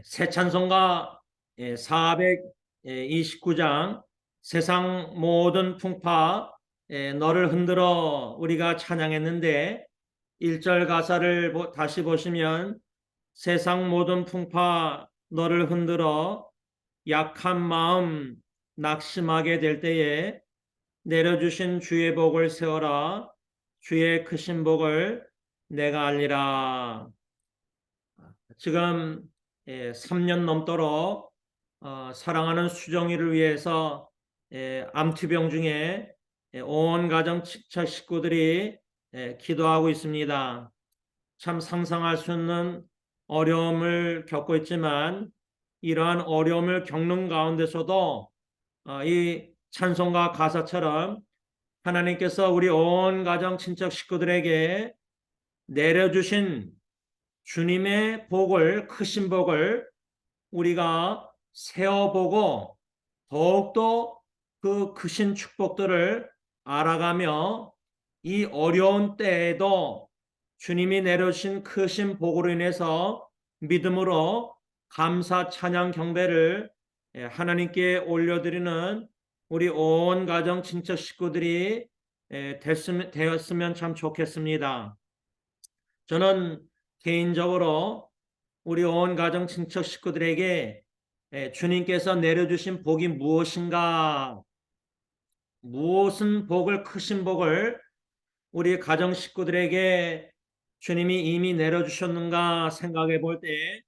새 찬송가 429장 세상 모든 풍파 너를 흔들어 우리가 찬양했는데 1절 가사를 다시 보시면 세상 모든 풍파 너를 흔들어 약한 마음 낙심하게 될 때에 내려주신 주의 복을 세워라 주의 크신 복을 내가 알리라. 지금 3년 넘도록 사랑하는 수정이를 위해서 암투병 중에 온 가정 친척 식구들이 기도하고 있습니다. 참 상상할 수 없는 어려움을 겪고 있지만 이러한 어려움을 겪는 가운데서도 이 찬송가 가사처럼 하나님께서 우리 온 가정 친척 식구들에게 내려주신 주님의 복을, 크신 복을 우리가 세어보고 더욱더 그 크신 축복들을 알아가며 이 어려운 때에도 주님이 내려주신 크신 복으로 인해서 믿음으로 감사 찬양 경배를 하나님께 올려드리는 우리 온 가정 친척 식구들이 되었으면 참 좋겠습니다. 저는 개인적으로 우리 온 가정 친척 식구들에게 주님께서 내려주신 복이 무엇인가, 무엇은 복을, 크신 복을 우리 가정 식구들에게 주님이 이미 내려주셨는가 생각해 볼 때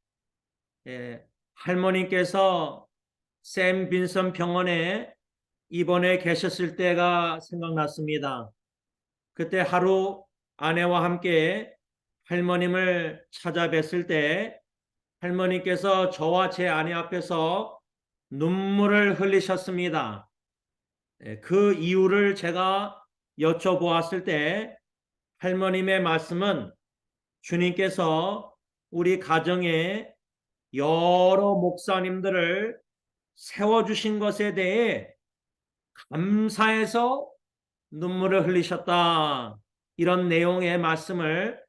할머니께서 샘 빈슨 병원에 입원해 계셨을 때가 생각났습니다. 그때 하루 아내와 함께 할머님을 찾아뵀을 때 할머니께서 저와 제 아내 앞에서 눈물을 흘리셨습니다. 그 이유를 제가 여쭤보았을 때 할머님의 말씀은 주님께서 우리 가정에 여러 목사님들을 세워주신 것에 대해 감사해서 눈물을 흘리셨다. 이런 내용의 말씀을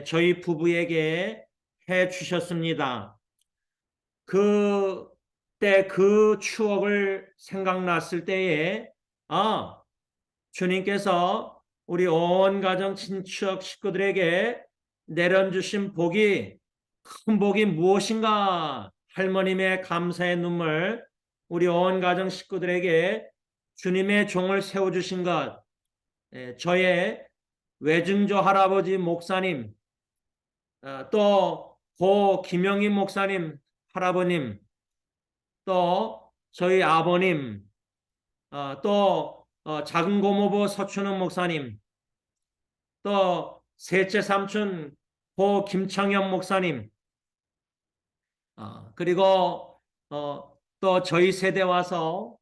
저희 부부에게 해 주셨습니다. 그때 그 추억을 생각났을 때에 주님께서 우리 온 가정 친척 식구들에게 내려주신 복이 큰 복이 무엇인가 할머님의 감사의 눈물 우리 온 가정 식구들에게 주님의 종을 세워주신 것 저의 외증조 할아버지 목사님 또 고 김영임 목사님 할아버님 또 저희 아버님 또 작은 고모부 서춘은 목사님 또 셋째 삼촌 고 김창현 목사님 그리고 또 저희 세대 와서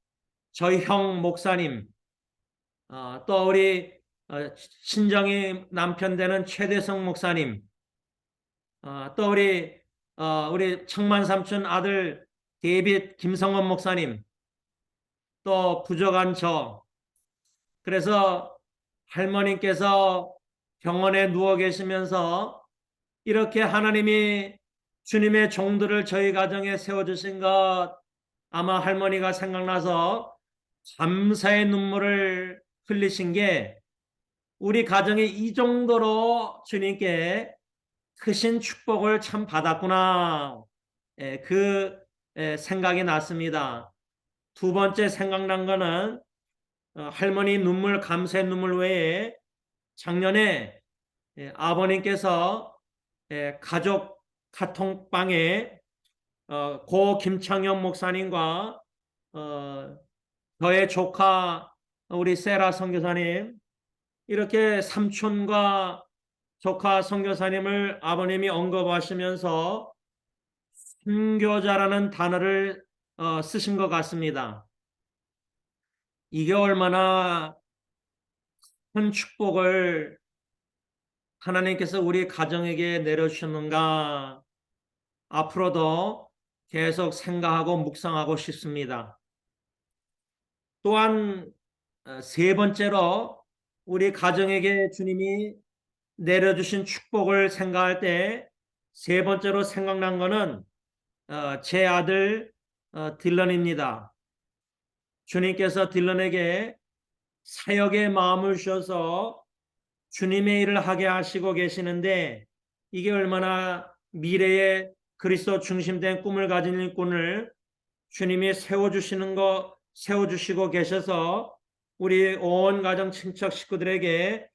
저희 형 목사님 또 우리 친정이 남편 되는 최대성 목사님 또 우리 청만 삼촌 아들 데이빗 김성원 목사님 또 부족한 저 그래서 할머님께서 병원에 누워 계시면서 이렇게 하나님이 주님의 종들을 저희 가정에 세워주신 것 아마 할머니가 생각나서 감사의 눈물을 흘리신 게 우리 가정이 이 정도로 주님께 크신 축복을 참 받았구나. 그 생각이 났습니다. 두 번째 생각난 거는 할머니 눈물 감사의 눈물 외에 작년에 아버님께서 가족 카톡방에 고 김창현 목사님과 저의 조카 우리 세라 선교사님 이렇게 삼촌과 조카 선교사님을 아버님이 언급하시면서 순교자라는 단어를 쓰신 것 같습니다. 이게 얼마나 큰 축복을 하나님께서 우리 가정에게 내려주셨는가 앞으로도 계속 생각하고 묵상하고 싶습니다. 또한 세 번째로 우리 가정에게 주님이 내려주신 축복을 생각할 때 세 번째로 생각난 것은 제 아들 딜런입니다. 주님께서 딜런에게 사역의 마음을 주셔서 주님의 일을 하게 하시고 계시는데 이게 얼마나 미래의 그리스도 중심된 꿈을 가진 일꾼을 주님이 세워주시고 계셔서 우리 온 가정 친척 식구들에게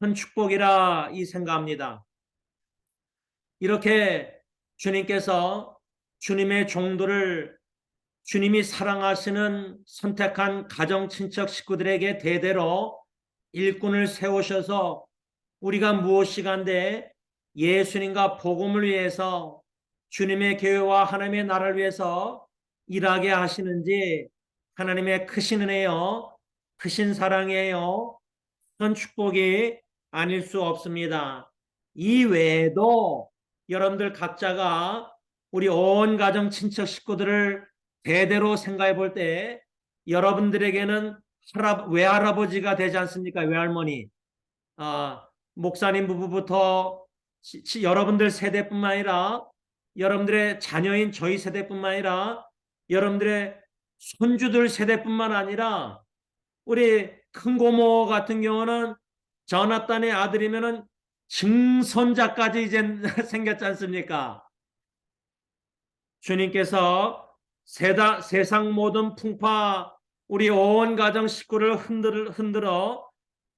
큰 축복이라 생각합니다. 이렇게 주님께서 주님의 종들을 주님이 사랑하시는 선택한 가정 친척 식구들에게 대대로 일꾼을 세우셔서 우리가 무엇이간데 예수님과 복음을 위해서 주님의 교회와 하나님의 나라를 위해서 일하게 하시는지 하나님의 크신 은혜요, 크신 사랑이에요. 큰 축복이 아닐 수 없습니다. 이 외에도 여러분들 각자가 우리 온 가정 친척 식구들을 대대로 생각해 볼 때 여러분들에게는 외할아버지가 되지 않습니까? 외할머니. 목사님 부부부터 여러분들 세대뿐만 아니라 여러분들의 자녀인 저희 세대뿐만 아니라 여러분들의 손주들 세대뿐만 아니라 우리 큰 고모 같은 경우는 저나단의 아들이면은 증손자까지 이제 생겼지 않습니까? 주님께서 세상 모든 풍파 우리 온 가정 식구를 흔들어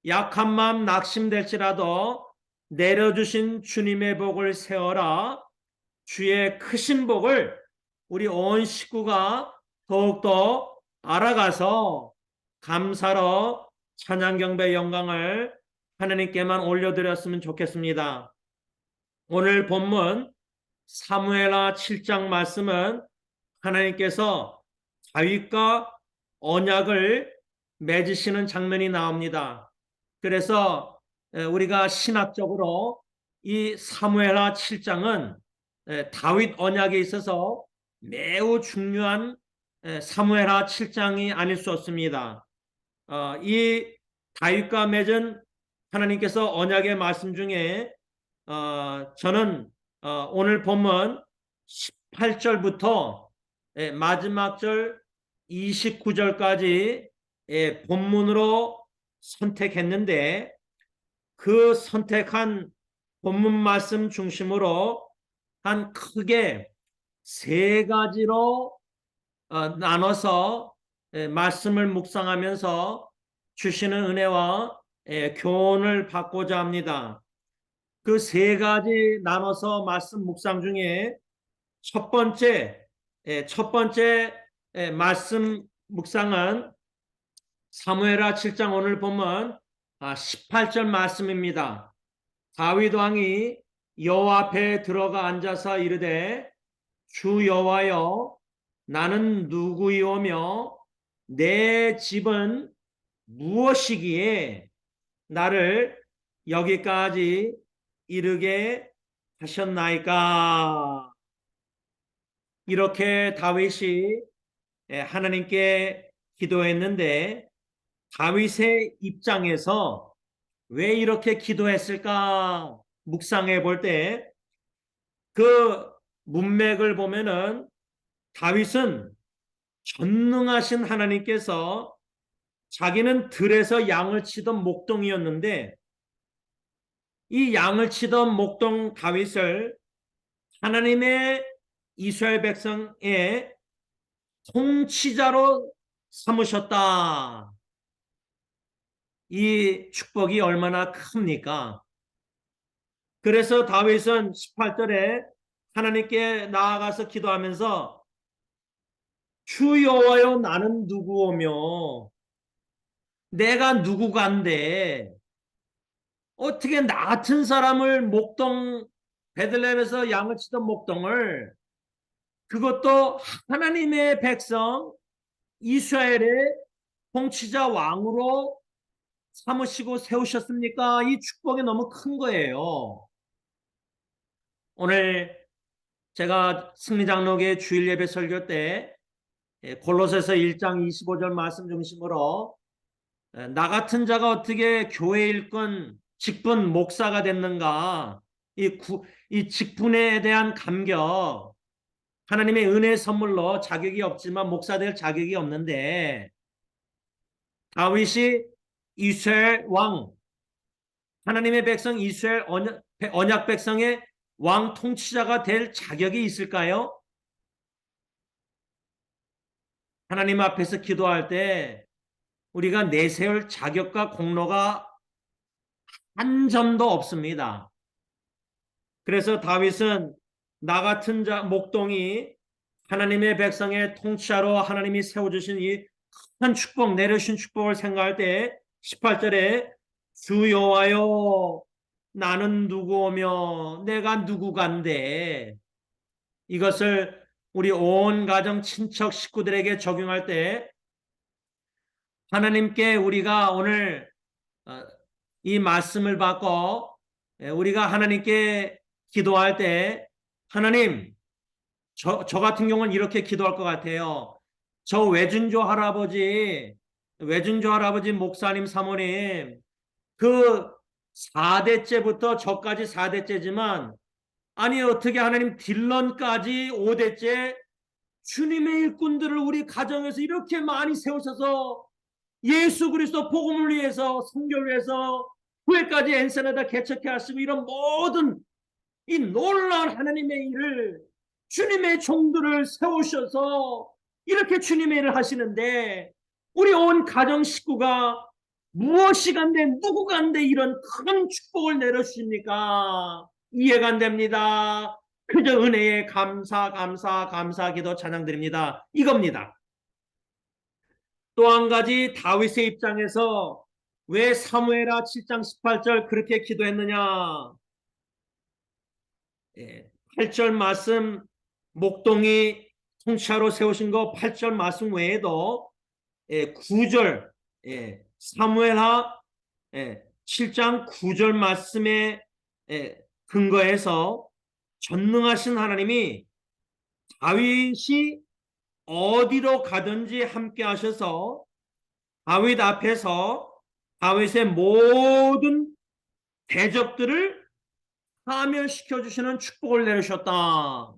약한 마음 낙심될지라도 내려주신 주님의 복을 세워라. 주의 크신 복을 우리 온 식구가 더욱더 알아가서 감사로 찬양 경배 영광을 하나님께만 올려드렸으면 좋겠습니다. 오늘 본문 사무엘하 7장 말씀은 하나님께서 다윗과 언약을 맺으시는 장면이 나옵니다. 그래서 우리가 신학적으로 이 사무엘하 7장은 다윗 언약에 있어서 매우 중요한 사무엘하 7장이 아닐 수 없습니다. 이 다윗과 맺은 하나님께서 언약의 말씀 중에 저는 오늘 본문 18절부터 마지막 절 29절까지 본문으로 선택했는데 그 선택한 본문 말씀 중심으로 한 크게 세 가지로 나눠서 말씀을 묵상하면서 주시는 은혜와 교훈을 받고자 합니다. 그 세 가지 나눠서 말씀 묵상 중에 첫 번째 말씀 묵상은 사무엘하 7장 오늘 보면 18절 말씀입니다. 다윗 왕이 여호와 앞에 들어가 앉아서 이르되 주 여호와여 나는 누구이오며 내 집은 무엇이기에 나를 여기까지 이르게 하셨나이까. 이렇게 다윗이 하나님께 기도했는데 다윗의 입장에서 왜 이렇게 기도했을까 묵상해 볼 때 그 문맥을 보면은 다윗은 전능하신 하나님께서 자기는 들에서 양을 치던 목동이었는데 이 양을 치던 목동 다윗을 하나님의 이스라엘 백성의 통치자로 삼으셨다. 이 축복이 얼마나 큽니까? 그래서 다윗은 18절에 하나님께 나아가서 기도하면서 주 여호와여 나는 누구오며 내가 누구간데 어떻게 나 같은 사람을 목동 베들레헴에서 양을 치던 목동을 그것도 하나님의 백성 이스라엘의 통치자 왕으로 삼으시고 세우셨습니까? 이 축복이 너무 큰 거예요. 오늘 제가 승리장로교회 주일 예배 설교 때 골로새서 1장 25절 말씀 중심으로 나 같은 자가 어떻게 교회 일꾼 직분 목사가 됐는가 이 직분에 대한 감격 하나님의 은혜 선물로 자격이 없지만 목사 될 자격이 없는데 다윗이 이스라엘 왕, 하나님의 백성 이스라엘 언약 백성의 왕 통치자가 될 자격이 있을까요? 하나님 앞에서 기도할 때 우리가 내세울 자격과 공로가 한 점도 없습니다. 그래서 다윗은 나 같은 목동이 하나님의 백성의 통치자로 하나님이 세워주신 이 큰 축복, 내려주신 축복을 생각할 때 18절에 주 여호와여 나는 누구오며 내가 누구간데, 이것을 우리 온 가정 친척 식구들에게 적용할 때 하나님께 우리가 오늘 이 말씀을 받고 우리가 하나님께 기도할 때 하나님, 저 같은 경우는 이렇게 기도할 것 같아요. 저 외준조 할아버지 목사님 사모님 그 4대째부터 저까지 4대째지만 아니 어떻게 하나님 딜런까지 5대째 주님의 일꾼들을 우리 가정에서 이렇게 많이 세우셔서 예수 그리스도 복음을 위해서 선교를 위해서 교회까지 엔세나다 개척해 하시고 이런 모든 이 놀라운 하나님의 일을 주님의 종들을 세우셔서 이렇게 주님의 일을 하시는데 우리 온 가정 식구가 무엇이 간데 누구 간데 이런 큰 축복을 내려주십니까? 이해가 안 됩니다. 그저 은혜에 감사 기도 찬양드립니다. 이겁니다. 또 한 가지 다윗의 입장에서 왜 사무엘하 7장 18절 그렇게 기도했느냐? 8절 말씀 목동이 통치하러 세우신 거 8절 말씀 외에도 9절 사무엘하 7장 9절 말씀에 근거해서 전능하신 하나님이 다윗이 어디로 가든지 함께 하셔서 다윗 앞에서 다윗의 모든 대적들을 파멸시켜 주시는 축복을 내리셨다.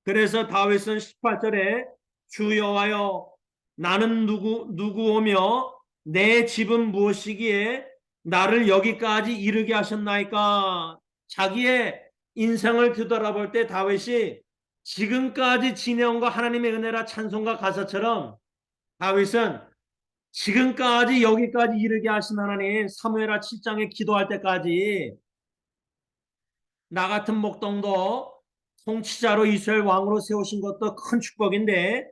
그래서 다윗은 18절에 주 여호와여 나는 누구오며 내 집은 무엇이기에 나를 여기까지 이르게 하셨나이까. 자기의 인생을 뒤돌아볼 때 다윗이 지금까지 지내온 거 하나님의 은혜라 찬송가 가사처럼 다윗은 지금까지 여기까지 이르게 하신 하나님, 사무엘하 7장에 기도할 때까지 나 같은 목동도 통치자로 이스라엘 왕으로 세우신 것도 큰 축복인데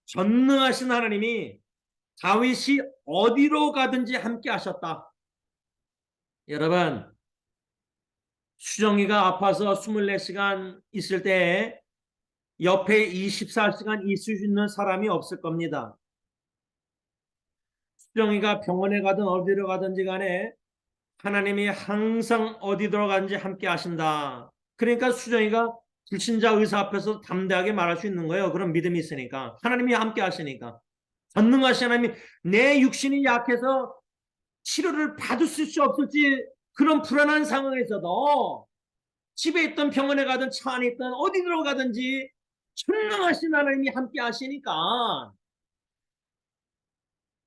전능하신 하나님이 다윗이 어디로 가든지 함께 하셨다. 여러분, 수정이가 아파서 24시간 있을 때 옆에 24시간 있을 수 있는 사람이 없을 겁니다. 수정이가 병원에 가든 어디로 가든지 간에 하나님이 항상 어디 들어가든지 함께 하신다. 그러니까 수정이가 불신자 의사 앞에서 담대하게 말할 수 있는 거예요. 그런 믿음이 있으니까. 하나님이 함께 하시니까. 전능하신 하나님이 내 육신이 약해서 치료를 받을 수 없을지 그런 불안한 상황에서도 집에 있던 병원에 가든 차 안에 있든 어디 들어가든지 전능하신 하나님이 함께 하시니까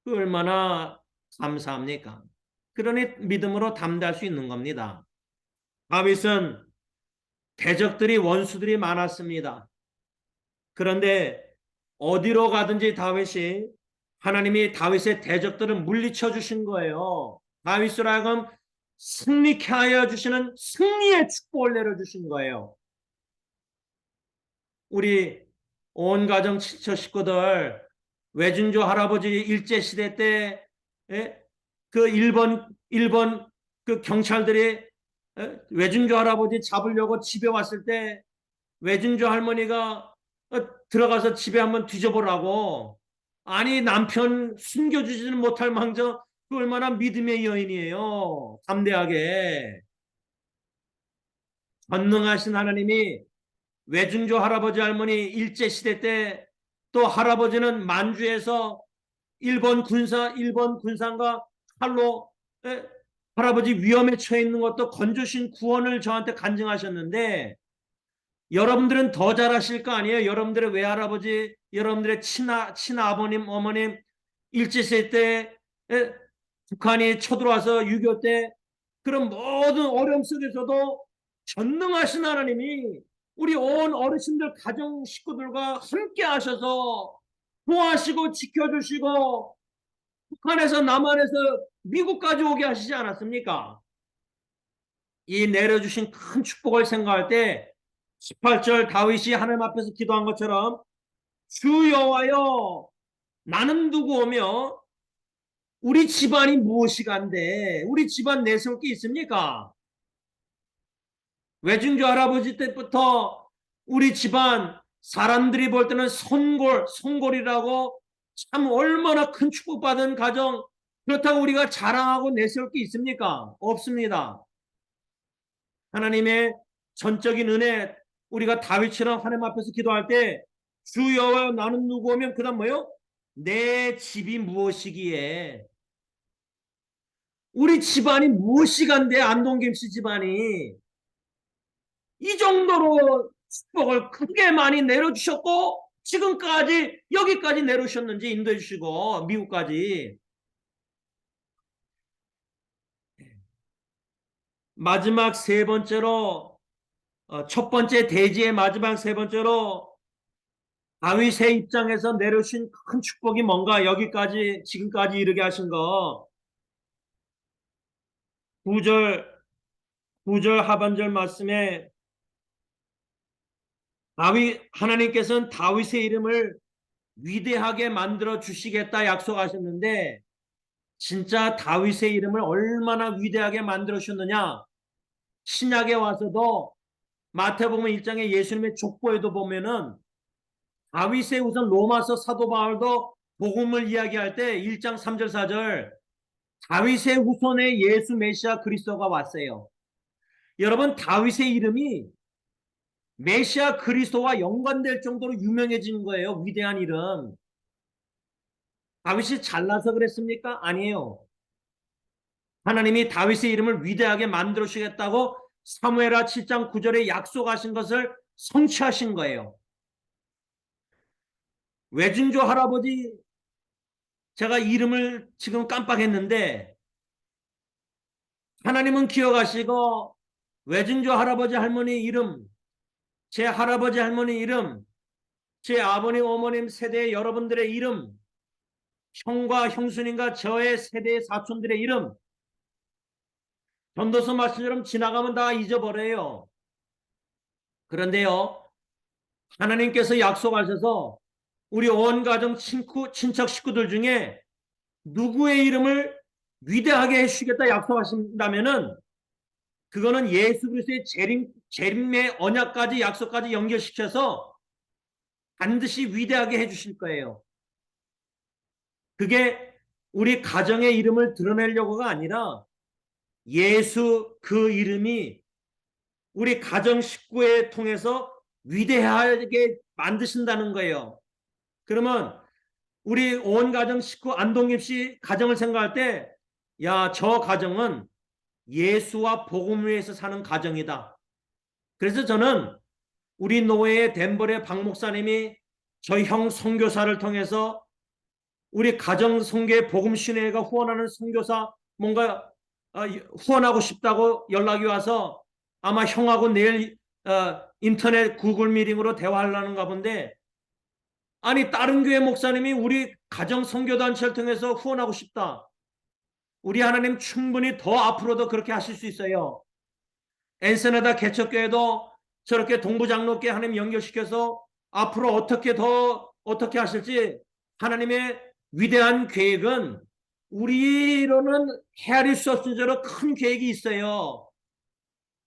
그 얼마나 감사합니까? 그러니 믿음으로 담대할 수 있는 겁니다. 다윗은 대적들이 원수들이 많았습니다. 그런데 어디로 가든지 다윗이 하나님이 다윗의 대적들을 물리쳐 주신 거예요. 다윗으로 하여금 승리케 하여 주시는 승리의 축복을 내려주신 거예요. 우리 온 가정 친척 식구들 외준조 할아버지 일제시대 때 그 일본 그 경찰들이 외준조 할아버지 잡으려고 집에 왔을 때 외준조 할머니가 들어가서 집에 한번 뒤져보라고. 아니 남편 숨겨주지는 못할 망정 그 얼마나 믿음의 여인이에요. 담대하게. 전능하신 하나님이 외준조 할아버지 할머니 일제시대 때 또 할아버지는 만주에서 일본 군상과 칼로 할아버지 위험에 처해 있는 것도 건조신 구원을 저한테 간증하셨는데 여러분들은 더 잘하실 거 아니에요? 여러분들의 외할아버지, 여러분들의 친아버님, 어머님, 일제시대 때 북한이 쳐들어와서 6.25 때 그런 모든 어려움 속에서도 전능하신 하나님이 우리 온 어르신들 가정 식구들과 함께 하셔서 도와시고 지켜주시고 북한에서 남한에서 미국까지 오게 하시지 않았습니까? 이 내려주신 큰 축복을 생각할 때 18절 다윗이 하나님 앞에서 기도한 것처럼 주 여호와여 나는 누구오며 우리 집안이 무엇이간데 우리 집안 내세울 게 있습니까? 외증조 할아버지 때부터 우리 집안 사람들이 볼 때는 손골이라고 참 얼마나 큰 축복받은 가정 그렇다고 우리가 자랑하고 내세울 게 있습니까? 없습니다. 하나님의 전적인 은혜 우리가 다윗처럼 하나님 앞에서 기도할 때 주 여호와 나는 누구오면 그 다음 뭐요? 내 집이 무엇이기에 우리 집안이 무엇이간데 안동김 씨 집안이 이 정도로 축복을 크게 많이 내려주셨고 지금까지 여기까지 내려주셨는지 인도해 주시고 미국까지 마지막 세 번째로 첫 번째 대지의 마지막 세 번째로 다윗의 입장에서 내려주신 큰 축복이 뭔가 여기까지 지금까지 이르게 하신 거 9절 9절 하반절 말씀에 하나님께서는 다윗의 이름을 위대하게 만들어 주시겠다 약속하셨는데 진짜 다윗의 이름을 얼마나 위대하게 만들어 주셨느냐 신약에 와서도 마태복음 1장에 예수님의 족보에도 보면은 다윗의 우선 로마서 사도 바울도 복음을 이야기할 때 1장 3절 4절 다윗의 후손에 예수 메시아 그리스도가 왔어요. 여러분 다윗의 이름이 메시아 그리스도와 연관될 정도로 유명해진 거예요. 위대한 이름. 다윗이 잘나서 그랬습니까? 아니에요. 하나님이 다윗의 이름을 위대하게 만들어 주시겠다고 사무엘하 7장 9절에 약속하신 것을 성취하신 거예요. 외진조 할아버지 제가 이름을 지금 깜빡했는데 하나님은 기억하시고 외진조 할아버지 할머니 이름 제 할아버지 할머니 이름 제 아버님 어머님 세대의 여러분들의 이름 형과 형수님과 저의 세대의 사촌들의 이름 전도서 말씀처럼 지나가면 다 잊어버려요. 그런데요 하나님께서 약속하셔서 우리 온 가정 친척 식구들 중에 누구의 이름을 위대하게 해주시겠다 약속하신다면은 그거는 예수 그리스도의 재림의 언약까지 약속까지 연결시켜서 반드시 위대하게 해주실 거예요. 그게 우리 가정의 이름을 드러내려고가 아니라 예수 그 이름이 우리 가정 식구에 통해서 위대하게 만드신다는 거예요. 그러면 우리 온 가정 식구 안동김 씨 가정을 생각할 때 야, 저 가정은 예수와 복음 위에서 사는 가정이다. 그래서 저는 우리 노회의 덴버의 박 목사님이 저희 형 선교사를 통해서 우리 가정 선교의 복음 신뢰가 후원하는 선교사 뭔가 후원하고 싶다고 연락이 와서 아마 형하고 내일 인터넷 구글 미팅으로 대화하려는가 본데 아니 다른 교회 목사님이 우리 가정 선교단체를 통해서 후원하고 싶다. 우리 하나님 충분히 더 앞으로도 그렇게 하실 수 있어요. 엔세나다 개척교회도 저렇게 동부장로께 하나님 연결시켜서 앞으로 어떻게 하실지 하나님의 위대한 계획은 우리로는 헤아릴 수 없을 정도로 큰 계획이 있어요.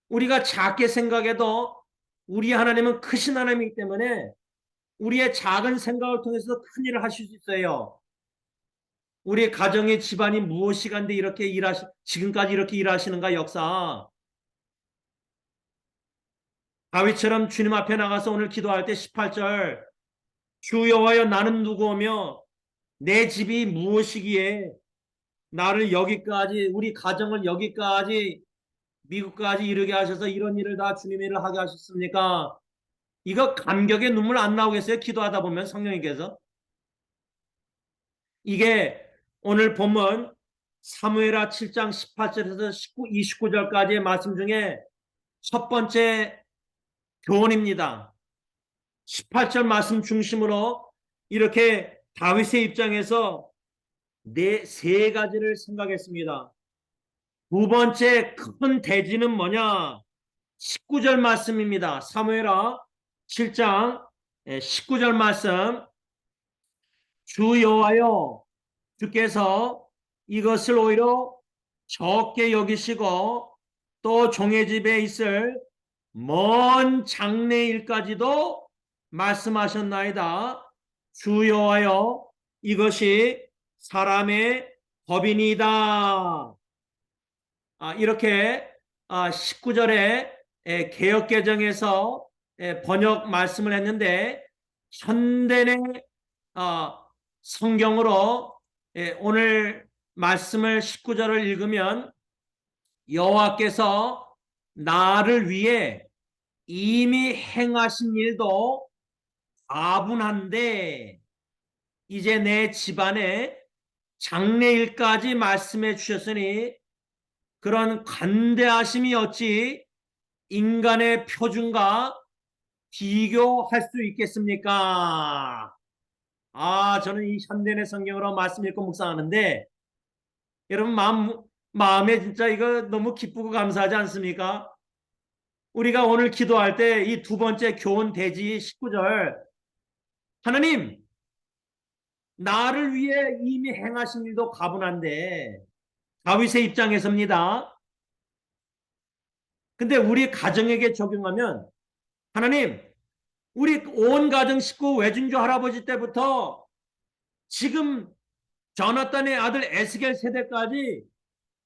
우리가 작게 생각해도 우리 하나님은 크신 하나님이기 때문에 우리의 작은 생각을 통해서 큰 일을 하실 수 있어요. 우리 가정의 집안이 무엇이간데 이렇게 지금까지 이렇게 일하시는가 역사. 다윗처럼 주님 앞에 나가서 오늘 기도할 때 18절 주 여호와여 나는 누구오며 내 집이 무엇이기에 나를 여기까지 우리 가정을 여기까지 미국까지 이르게 하셔서 이런 일을 다 주님의 일을 하게 하셨습니까? 이거 감격의 눈물 안 나오겠어요? 기도하다 보면 성령님께서. 이게 오늘 본문 사무엘하 7장 18절에서 29절까지의 말씀 중에 첫 번째 교훈입니다. 18절 말씀 중심으로 이렇게 다윗의 입장에서 세 가지를 생각했습니다. 두 번째 큰 대지는 뭐냐? 19절 말씀입니다. 사무엘하 7장 19절 말씀. 주 여호와여, 주께서 이것을 오히려 적게 여기시고 또 종의 집에 있을 먼 장래일까지도 말씀하셨나이다. 주 여호와여, 이것이 사람의 법이니이다. 이렇게 19절에 개역개정에서 번역 말씀을 했는데, 현대의 성경으로 오늘 말씀을 19절을 읽으면 여호와께서 나를 위해 이미 행하신 일도 과분한데 이제 내 집안에 장래일까지 말씀해 주셨으니 그런 관대하심이 어찌 인간의 표준과 비교할 수 있겠습니까? 저는 이 현대의 성경으로 말씀 읽고 묵상하는데 여러분 마음에 진짜 이거 너무 기쁘고 감사하지 않습니까? 우리가 오늘 기도할 때 이 두 번째 교훈 대지 19절, 하나님 나를 위해 이미 행하신 일도 가분한데, 다윗의 입장에서입니다. 근데 우리 가정에게 적용하면, 하나님 우리 온 가정 식구 외손주 할아버지 때부터 지금 조나단의 아들 에스겔 세대까지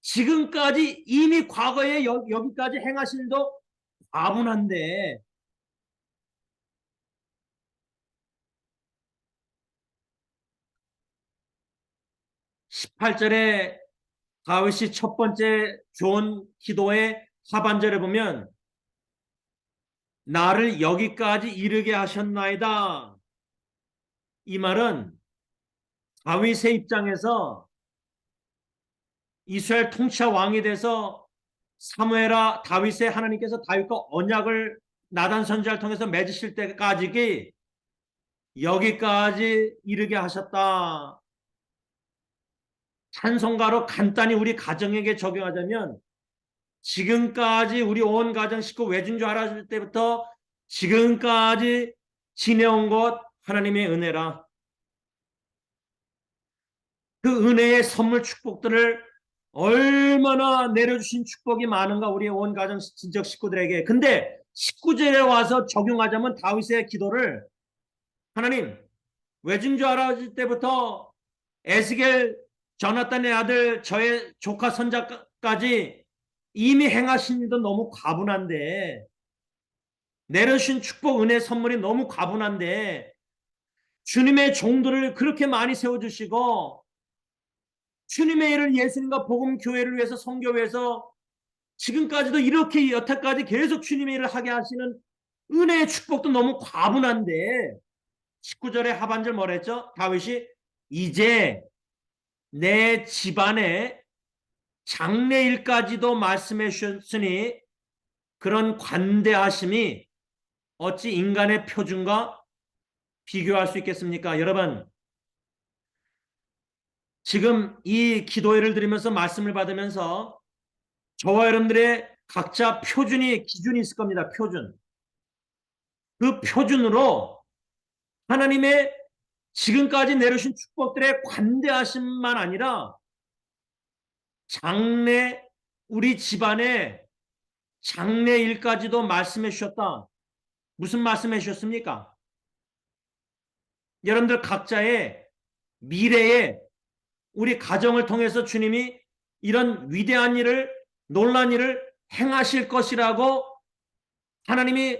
지금까지 이미 과거에 여기까지 행하신 일도 과분한데, 18절에 다윗이 첫 번째 좋은 기도의 하반절에 보면 나를 여기까지 이르게 하셨나이다. 이 말은 다윗의 입장에서 이스라엘 통치자 왕이 돼서 사무엘아 다윗의 하나님께서 다윗과 언약을 나단 선지자를 통해서 맺으실 때까지 여기까지 이르게 하셨다. 찬송가로 간단히 우리 가정에게 적용하자면, 지금까지 우리 온 가정 식구 외손주 할아버지 때부터 지금까지 지내온 것 하나님의 은혜라. 그 은혜의 선물 축복들을 얼마나 내려주신 축복이 많은가 우리 온 가정 친척 식구들에게. 근데 19절에 와서 적용하자면 다윗의 기도를, 하나님 외손주 할아버지 때부터 에스겔 조나단의 아들 저의 조카 선자까지 이미 행하신 일도 너무 과분한데, 내려주신 축복 은혜 선물이 너무 과분한데 주님의 종들을 그렇게 많이 세워주시고 주님의 일을 예수님과 복음교회를 위해서 선교회에서 지금까지도 이렇게 여태까지 계속 주님의 일을 하게 하시는 은혜의 축복도 너무 과분한데, 19절의 하반절 뭐라 했죠? 다윗이 이제 내 집안에 장래일까지도 말씀해 주셨으니 그런 관대하심이 어찌 인간의 표준과 비교할 수 있겠습니까? 여러분, 지금 이 기도회를 드리면서 말씀을 받으면서 저와 여러분들의 각자 표준이, 기준이 있을 겁니다. 표준. 그 표준으로 하나님의 지금까지 내려주신 축복들의 관대하심만 아니라 장래, 우리 집안에 장래일까지도 말씀해 주셨다. 무슨 말씀해 주셨습니까? 여러분들 각자의 미래에 우리 가정을 통해서 주님이 이런 위대한 일을, 놀라운 일을 행하실 것이라고 하나님이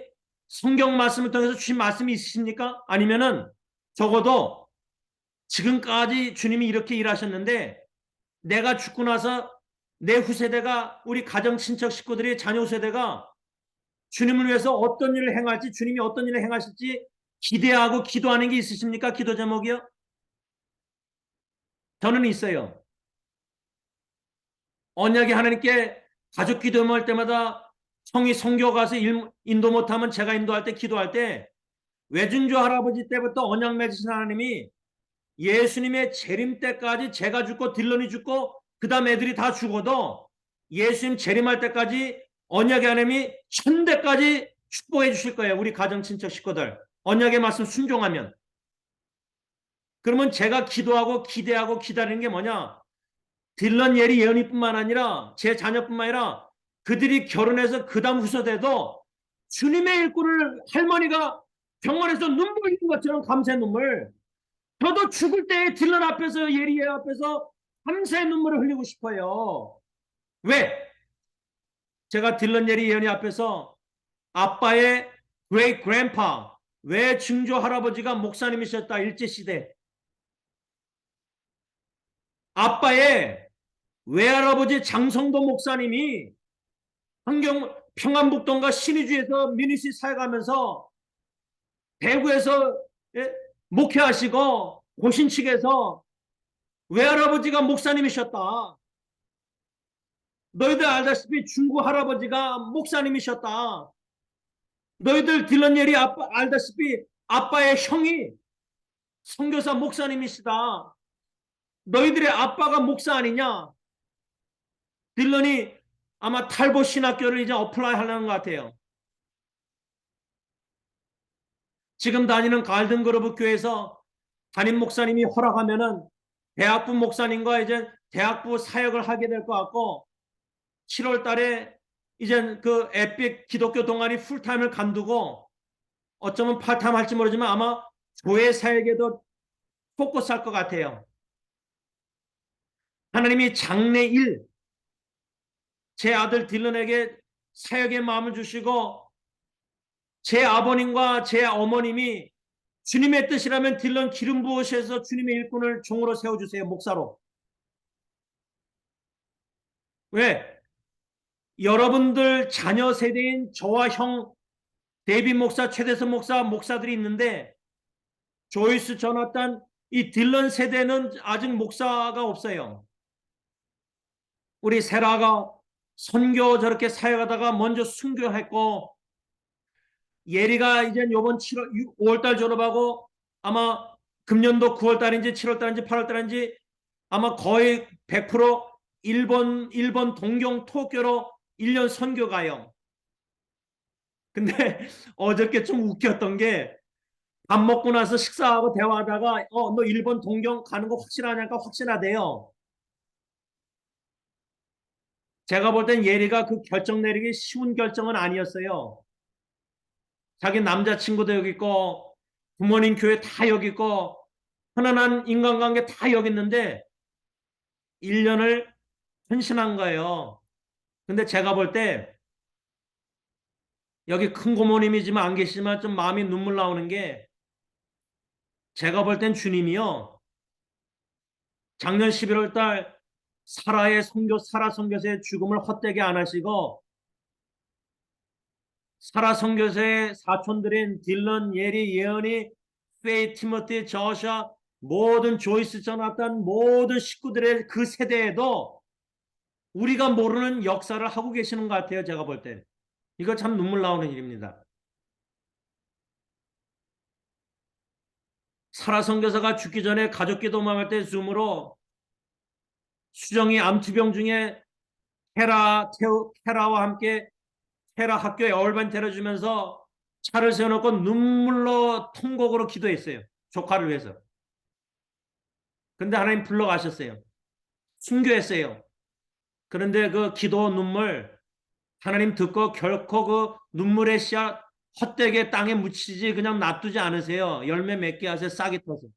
성경 말씀을 통해서 주신 말씀이 있으십니까? 아니면은 적어도 지금까지 주님이 이렇게 일하셨는데 내가 죽고 나서 내 후세대가, 우리 가정 친척 식구들이 자녀 세대가 주님을 위해서 어떤 일을 행할지, 주님이 어떤 일을 행하실지 기대하고 기도하는 게 있으십니까? 기도 제목이요? 저는 있어요. 언약의 하나님께 가족 기도할 때마다 형이 선교 가서 인도 못하면 제가 인도할 때 기도할 때 외증조 할아버지 때부터 언약 맺으신 하나님이 예수님의 재림 때까지 제가 죽고 딜런이 죽고 그 다음 애들이 다 죽어도 예수님 재림할 때까지 언약의 하나님이 천대까지 축복해 주실 거예요. 우리 가정 친척 식구들 언약의 말씀 순종하면. 그러면 제가 기도하고 기대하고 기다리는 게 뭐냐? 딜런 예리 예언이뿐만 아니라 제 자녀뿐만 아니라 그들이 결혼해서 그 다음 후손에도 주님의 일꾼을 할머니가 병원에서 눈물 흘리는 것처럼 감사의 눈물. 저도 죽을 때 딜런 앞에서 예리 예언 앞에서 감사의 눈물을 흘리고 싶어요. 왜? 제가 딜런 예리 예언이 앞에서 아빠의 great grandpa 외증조 할아버지가 목사님이셨다 일제시대. 아빠의 외할아버지 장성도 목사님이 평안북도인가 신의주에서 미니스트리 사역하면서 대구에서 예? 목회하시고 고신측에서 외할아버지가 목사님이셨다. 너희들 알다시피 중구 할아버지가 목사님이셨다. 너희들 딜런예리 아빠 알다시피 아빠의 형이 선교사 목사님이시다. 너희들의 아빠가 목사 아니냐? 딜런이 아마 탈보 신학교를 이제 어플라이 하려는 것 같아요. 지금 다니는 갈든그로브 교회에서 담임 목사님이 허락하면은 대학부 목사님과 이제 대학부 사역을 하게 될 것 같고 7월 달에 이제 그 에픽 기독교 동아리 풀타임을 간두고 어쩌면 팔타임 할지 모르지만 아마 교회 사역에도 포커스 할 것 같아요. 하나님이 장래 일 제 아들 딜런에게 사역의 마음을 주시고 제 아버님과 제 어머님이 주님의 뜻이라면 딜런 기름 부으셔서 주님의 일꾼을 종으로 세워주세요. 목사로. 왜? 여러분들 자녀 세대인 저와 형 데이빗 목사, 최대선 목사, 목사들이 있는데 조이스, 조나단, 이 딜런 세대는 아직 목사가 없어요. 우리 세라가 선교 저렇게 사역하다가 먼저 순교했고 예리가 이제 요번 7월, 5월달 졸업하고 아마 금년도 9월달인지 7월달인지 8월달인지 아마 거의 100% 일본 동경 토쿄로 1년 선교 가요. 근데 어저께 좀 웃겼던 게 밥 먹고 나서 식사하고 대화하다가 너 일본 동경 가는 거 확실하냐니까 확실하대요. 제가 볼 땐 예리가 그 결정 내리기 쉬운 결정은 아니었어요. 자기 남자친구도 여기 있고 부모님 교회 다 여기 있고 편안한 인간관계 다 여기 있는데 1년을 헌신한 거예요. 근데 제가 볼 때 여기 큰 고모님이지만 안 계시지만 좀 마음이 눈물 나오는 게 제가 볼 땐 주님이요. 작년 11월 달 사라 선교사의 죽음을 헛되게 안 하시고 사라 선교사의 사촌들인 딜런, 예리, 예언이, 페이, 티모티, 저샤 모든 조이스, 저나탄 모든 식구들의 그 세대에도 우리가 모르는 역사를 하고 계시는 것 같아요. 제가 볼 때. 이거 참 눈물 나오는 일입니다. 사라 선교사가 죽기 전에 가족 기도만 할 때 줌으로 수정이 암투병 중에 테라와 함께 테라 학교에 얼반 데려주면서 차를 세워놓고 눈물로 통곡으로 기도했어요. 조카를 위해서. 근데 하나님 불러가셨어요. 순교했어요. 그런데 그 기도 눈물 하나님 듣고 결코 그 눈물의 씨앗 헛되게 땅에 묻히지 그냥 놔두지 않으세요. 열매 맺게 하세요. 싹이 터서.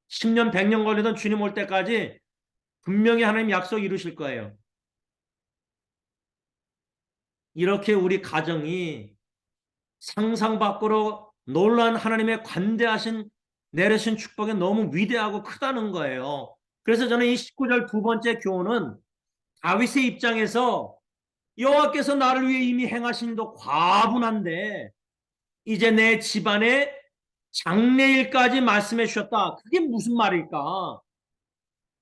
10년 100년 걸리던 주님 올 때까지 분명히 하나님 약속 이루실 거예요. 이렇게 우리 가정이 상상 밖으로 놀라운 하나님의 관대하신 내려신 축복이 너무 위대하고 크다는 거예요. 그래서 저는 이 19절 두 번째 교훈은 다윗의 입장에서 여호와께서 나를 위해 이미 행하신 일도 과분한데 이제 내 집안에 장래일까지 말씀해 주셨다. 그게 무슨 말일까?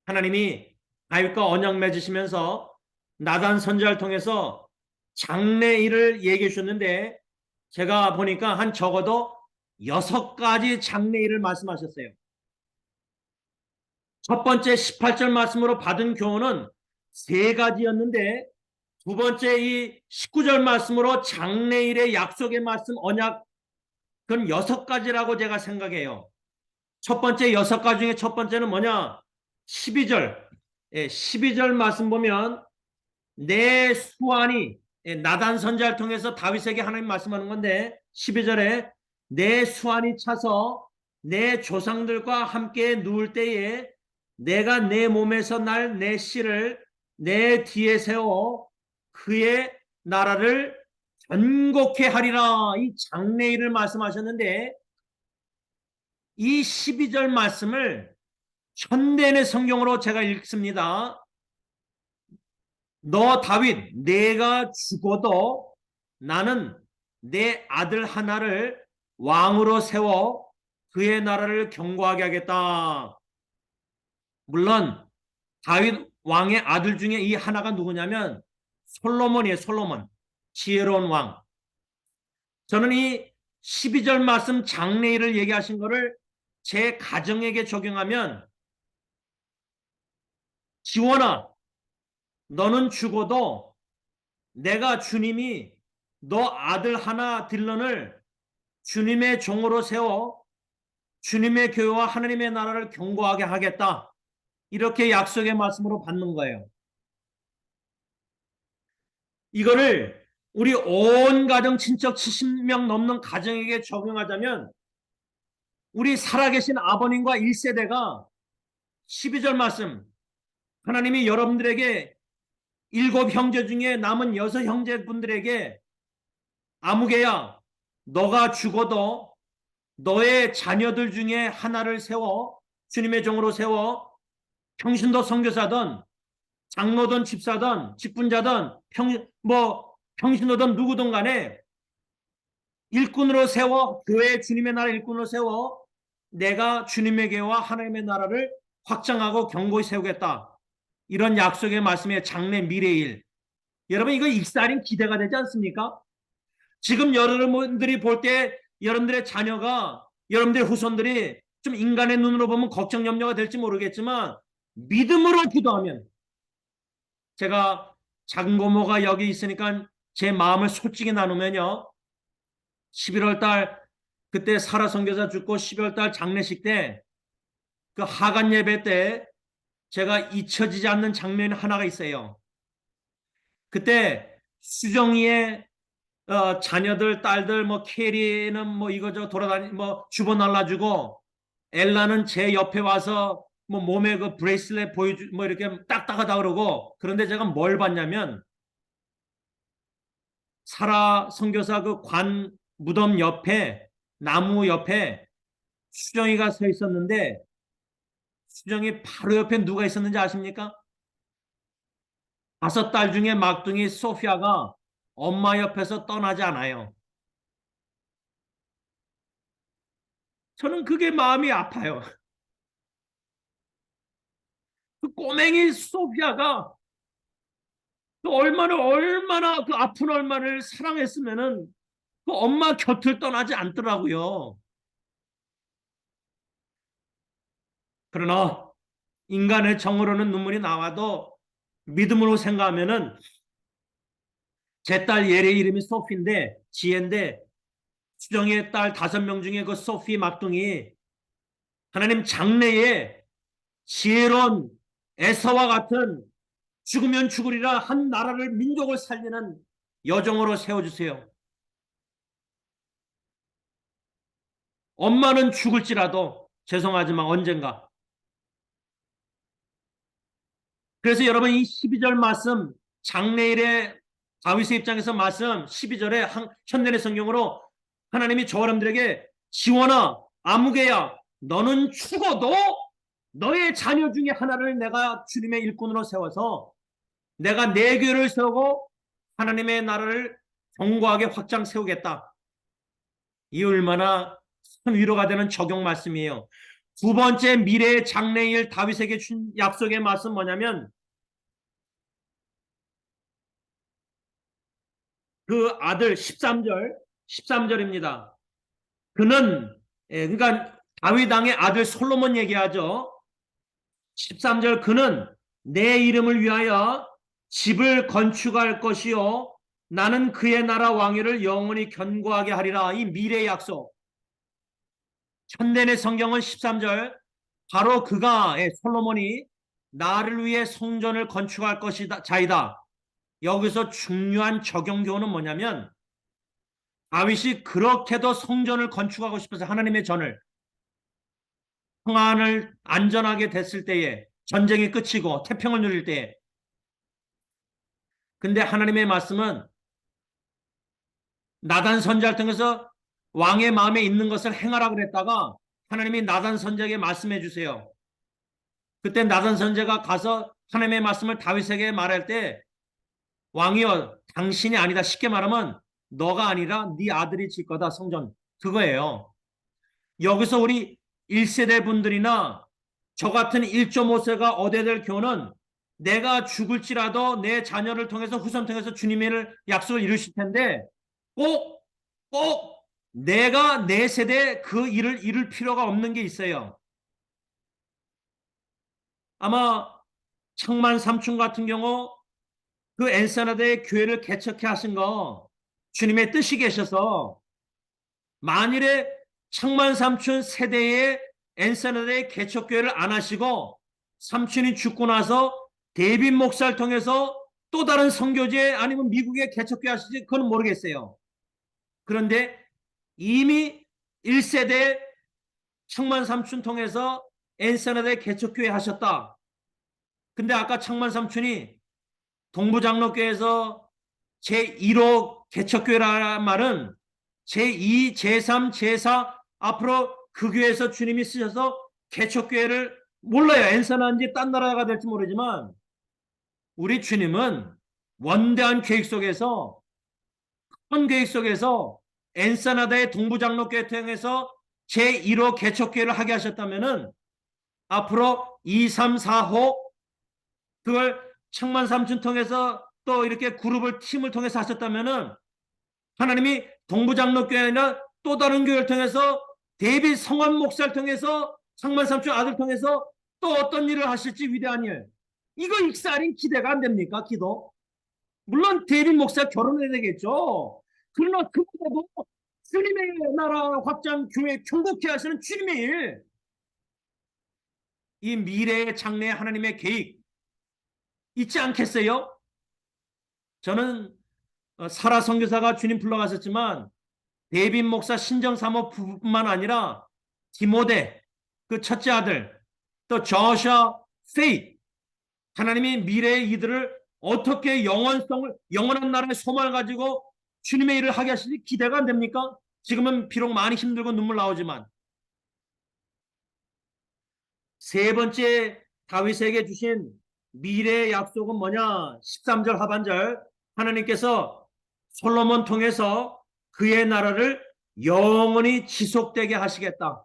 하나님이 다윗과 언약 맺으시면서 나단 선지자를 통해서 장래일을 얘기해 주셨는데 제가 보니까 한 적어도 6가지 장래일을 말씀하셨어요. 첫 번째 18절 말씀으로 받은 교훈은 3가지였는데 두 번째 이 19절 말씀으로 장래일의 약속의 말씀 언약 그건 6가지라고 제가 생각해요. 첫 번째 6가지 중에 첫 번째는 뭐냐? 12절. 12절 말씀 보면 내 수완이 나단 선지자를 통해서 다윗에게 하나님 말씀하는 건데 12절에 내 수완이 차서 내 조상들과 함께 누울 때에 내가 내 몸에서 날 내 씨를 내 뒤에 세워 그의 나라를 견고케 하리라. 이 장래일을 말씀하셨는데 이 12절 말씀을 현대인의 성경으로 제가 읽습니다. 너 다윗 내가 죽어도 나는 내 아들 하나를 왕으로 세워 그의 나라를 견고하게 하겠다. 물론 다윗 왕의 아들 중에 이 하나가 누구냐면 솔로몬이에요. 솔로몬. 지혜로운 왕. 저는 이 12절 말씀 장래일을 얘기하신 거를 제 가정에게 적용하면 지원아 너는 죽어도 내가 주님이 너 아들 하나 딜런을 주님의 종으로 세워 주님의 교회와 하나님의 나라를 견고하게 하겠다. 이렇게 약속의 말씀으로 받는 거예요. 이거를 우리 온 가정 친척 70명 넘는 가정에게 적용하자면 우리 살아계신 아버님과 1세대가 12절 말씀 하나님이 여러분들에게 7형제 중에 남은 6형제분들에게 아무개야 너가 죽어도 너의 자녀들 중에 하나를 세워 주님의 종으로 세워 평신도 선교사든 장로든 집사든 직분자든 평신도든 누구든 간에 일꾼으로 세워 교회 주님의 나라 일꾼으로 세워 내가 주님의 교회와 하나님의 나라를 확장하고 견고히 세우겠다. 이런 약속의 말씀의 장래 미래일. 여러분 이거 익살인 기대가 되지 않습니까? 지금 여러분들이 볼 때 여러분들의 자녀가 여러분들의 후손들이 좀 인간의 눈으로 보면 걱정 염려가 될지 모르겠지만 믿음으로 기도하면 제가 작은 고모가 여기 있으니까 제 마음을 솔직히 나누면요. 11월 달 그때 사라 선교사 죽고 12월 달 장례식 때 그 하간 예배 때 제가 잊혀지지 않는 장면이 하나가 있어요. 그때 수정이의 자녀들 딸들 뭐 캐리는 뭐 이거저거 돌아다니 뭐 주워 날라주고 엘라는 제 옆에 와서 뭐 몸에 그 브레이슬렛 보여주 뭐 이렇게 딱딱하다 그러고 그런데 제가 뭘 봤냐면 사라 선교사 그 관 무덤 옆에 나무 옆에 수정이가 서 있었는데 수정이 바로 옆에 누가 있었는지 아십니까? 5딸 중에 막둥이 소피아가 엄마 옆에서 떠나지 않아요. 저는 그게 마음이 아파요. 그 꼬맹이 소피아가 그 얼마나 그 아픈 얼마를 사랑했으면은 그 엄마 곁을 떠나지 않더라고요. 그러나 인간의 정으로는 눈물이 나와도 믿음으로 생각하면은 제 딸 예레 이름이 소피인데 지혜인데 수정의 딸 5명 중에 그 소피 막둥이 하나님 장래에 지혜로운 에서와 같은 죽으면 죽으리라 한 나라를 민족을 살리는 여정으로 세워주세요. 엄마는 죽을지라도 죄송하지만 언젠가. 그래서 여러분 이 12절 말씀 장래일의 다윗의 입장에서 말씀 12절에 현대의 성경으로 하나님이 저 사람들에게 지원아 아무개야 너는 죽어도 너의 자녀 중에 하나를 내가 주님의 일꾼으로 세워서 내가 내 교회를 세우고 하나님의 나라를 견고하게 확장 세우겠다. 이 얼마나 큰 위로가 되는 적용 말씀이에요. 두 번째 미래의 장래일 다윗에게 준 약속의 말씀 뭐냐면 그 아들 13절입니다. 그는 그러니까 다윗 왕의 아들 솔로몬 얘기하죠. 13절 그는 내 이름을 위하여 집을 건축할 것이요 나는 그의 나라 왕위를 영원히 견고하게 하리라. 이 미래의 약속. 현대의 성경은 13절 바로 그가 솔로몬이 나를 위해 성전을 건축할 것이다 자이다. 여기서 중요한 적용 교훈은 뭐냐면 다윗이 그렇게도 성전을 건축하고 싶어서 하나님의 전을 평안을 안전하게 됐을 때에 전쟁이 끝이고 태평을 누릴 때에 근데 하나님의 말씀은 나단 선지자를 통해서 왕의 마음에 있는 것을 행하라 그랬다가 하나님이 나단 선지자에게 말씀해 주세요. 그때 나단 선지자가 가서 하나님의 말씀을 다윗에게 말할 때 왕이여 당신이 아니다. 쉽게 말하면 너가 아니라 네 아들이 질 거다 성전. 그거예요. 여기서 우리 1세대 분들이나 저 같은 1.5세가 얻어야 될 교훈은 내가 죽을지라도 내 자녀를 통해서 후손 통해서 주님의 약속을 이루실 텐데 꼭 내가 내 세대에 그 일을 이룰 필요가 없는 게 있어요. 아마 청만 삼촌 같은 경우 그 엔사나다의 교회를 개척해 하신 거 주님의 뜻이 계셔서 만일에 청만 삼촌 세대의 엔사나다의 개척교회를 안 하시고 삼촌이 죽고 나서 데이빗 목사를 통해서 또 다른 선교제 아니면 미국의 개척교회 하실지 그건 모르겠어요. 그런데 이미 1세대 청만 삼촌 통해서 엔사나다의 개척교회 하셨다. 근데 아까 청만 삼촌이 동부장로교회에서 제1호 개척교회라는 말은 제2, 제3, 제4 앞으로 그 교회에서 주님이 쓰셔서 개척교회를 몰라요. 엔사나인지 딴 나라가 될지 모르지만 우리 주님은 원대한 계획 속에서 큰 계획 속에서 엔사나다의 동부장로교회 통해서 제1호 개척교회를 하게 하셨다면은 앞으로 2, 3, 4호 그걸 청만삼촌 통해서 또 이렇게 그룹을 팀을 통해서 하셨다면은 하나님이 동부장로교회나 또 다른 교회를 통해서 데이빗 성원 목사를 통해서 청만삼촌 아들 통해서 또 어떤 일을 하실지 위대한 일. 이거 익살인 기대가 안 됩니까? 기도. 물론 데이빗 목사 결혼해야 되겠죠. 그러나 그보다도 주님의 나라 확장 교회 경고케 하시는 주님의 일. 이 미래의 장래 하나님의 계획 있지 않겠어요? 저는 사라 선교사가 주님 불러가셨지만 데이빗 목사 신정사모 부부뿐만 아니라 디모데 그 첫째 아들 또 저샤 페이트 하나님이 미래의 이들을 어떻게 영원한 나라의 소망을 가지고 주님의 일을 하게 하실지 기대가 안 됩니까? 지금은 비록 많이 힘들고 눈물 나오지만 세 번째 다윗에게 주신 미래의 약속은 뭐냐? 13절 하반절 하나님께서 솔로몬 통해서 그의 나라를 영원히 지속되게 하시겠다.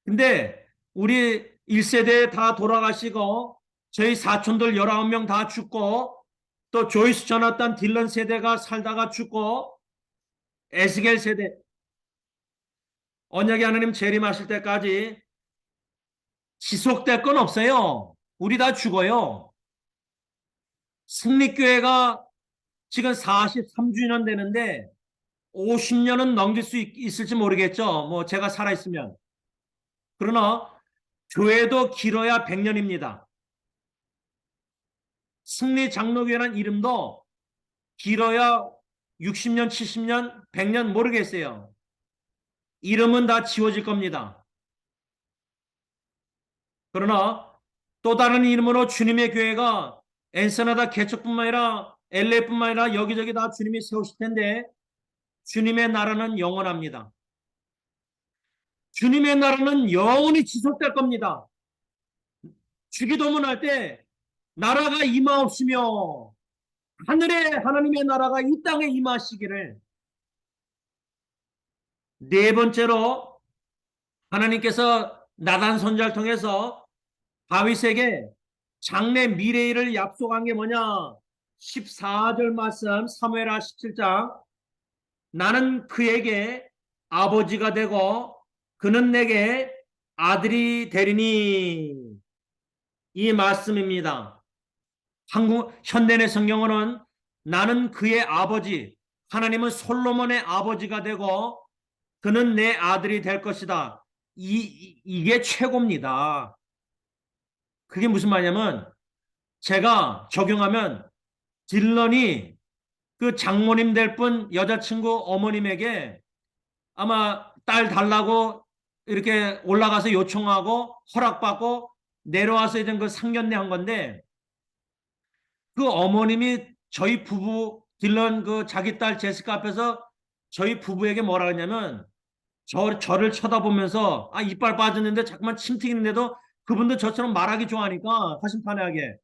근데 우리 1세대 다 돌아가시고 저희 사촌들 19명 다 죽고 또 조이스 조나단 딜런 세대가 살다가 죽고 에스겔 세대 언약의 하나님 재림하실 때까지 지속될 건 없어요. 우리 다 죽어요. 승리교회가 지금 43주년 되는데 50년은 넘길 수 있을지 모르겠죠. 뭐 제가 살아있으면. 그러나 교회도 길어야 100년입니다. 승리장로교회라는 이름도 길어야 60년, 70년, 100년 모르겠어요. 이름은 다 지워질 겁니다. 그러나 또 다른 이름으로 주님의 교회가 엔서나다 개척뿐만 아니라 LA뿐만 아니라 여기저기 다 주님이 세우실 텐데 주님의 나라는 영원합니다. 주님의 나라는 영원히 지속될 겁니다. 주기도문 할 때 나라가 임하옵시며 하늘에 하나님의 나라가 이 땅에 임하시기를. 네 번째로 하나님께서 나단 선지자를 통해서 다윗에게 장래 미래를 약속한 게 뭐냐? 14절 말씀 사무엘하 17장 나는 그에게 아버지가 되고 그는 내게 아들이 되리니 이 말씀입니다. 한국 현대의 성경어는 나는 그의 아버지 하나님은 솔로몬의 아버지가 되고 그는 내 아들이 될 것이다. 이게 최고입니다. 그게 무슨 말이냐면 제가 적용하면 딜런이 그 장모님 될 분 여자친구 어머님에게 아마 딸 달라고 이렇게 올라가서 요청하고 허락받고 내려와서 이제 그 상견례 한 건데 그 어머님이 저희 부부 딜런 그 자기 딸 제시카 앞에서 저희 부부에게 뭐라 그러냐면 저를 쳐다보면서 아 이빨 빠졌는데 자꾸만 침 튀기는데도 그분도 저처럼 말하기 좋아하니까 가심판회하게